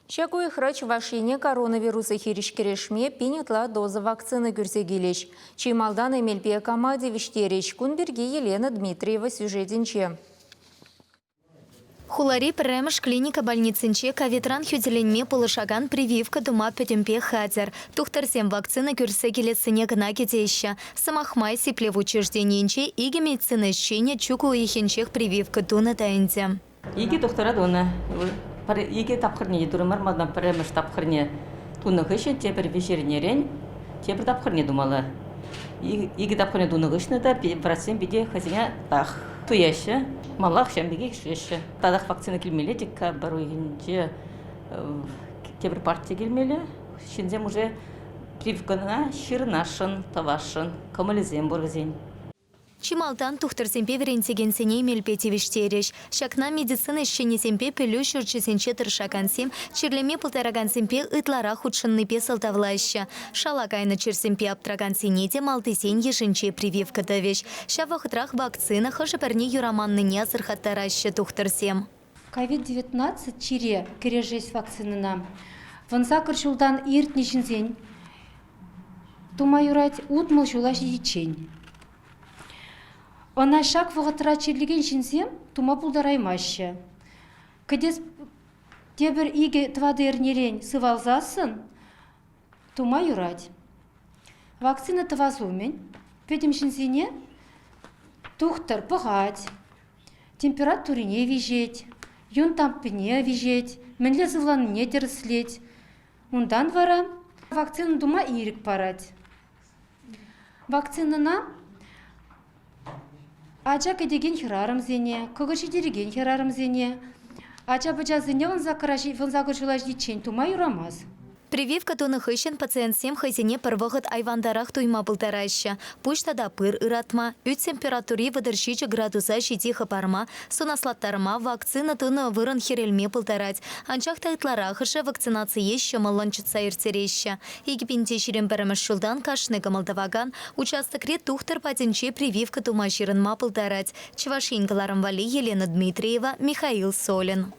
Шакуй храч вашине коронавируса хиришкерешме пинетла доза вакцины гюрзегилеш. Чималдан Эмельпия Камадевич тереш кунберги Елена Дмитриева сюжетинче. Хулари премеш клиника больницинче каветран хюделенме полышаган прививка дума пөтемпе хадер. Тухтарсем вакцина гюрсегилесыне гына кетеща. Самахмай сипле в учреждениенче иге медицина щене чуку ихенчех прививка дуна таинде. Иге доктора дуна. Иге тапхырне дурмар мадан премеш тапхырне. Туны хышен тепер вечернерен тепер тапхырне думала. Иге тапхырне дуны хышны да процент биде хазиня тах. Туяща, малах шамбиге шеше. Тадах вакцина келмеле, текка бару егенче тепер партия келмеле. Шинзем уже прививкана ширнашын, тавашын, камализем боргазень. Чималдан тухтарсемпе веренсегенсене Эмельпетевич тереш. Шакна медицина щенесемпе пелю шурчесенче тыршакансем, чирлеме полтарагансемпе ытлара худшынны песалтавлаща. Шалакайна черсемпе аптрагансене де малтесен ешенче прививка давеш. Шавахтрах вакцина хашаперне юраманны нязырхаттараща тухтарсем. COVID-19 чире кережес вакцинына. Ванса кыршулдан иртнешінзен. Тумаюрать утмыл шулаш ечень. Она шаг вғытыра черлеген жінсем, тума бұлдараймашы. Кедес тебір иге твадернерен сывалзасын, тума юрать. Вакцина твазумен, педем жінсене тухтар бұғать, температурине вежеть, юн тампыне вежеть, мінле зывланыне дерслеть. Ундан вара вакцина дума ирік парать. Вакцинына Ача кедеген хирарым зене, көгіші дереген хирарым зене. Ача быча зене ванзагыршылаш дичен тума юрамаз. Прививка туны хыщен пациентсем хызене пырвығыт айвандарах туйма бұлтараща. Пуштада пыр ыратма, үт температури выдыршичі градуса жидихы парма, сунаслаттарма вакцина туны вырын херелме бұлтарать. Анчақта ытларахышы вакцинация шымылынчыца ертереща. Егіпенде ширен біріміш шулдан кашны гамалдаваган, участокре тухтар патенче прививка тума ширынма бұлтарать. Чевашингаларым вали Елена Дмитриева, Михаил Солин.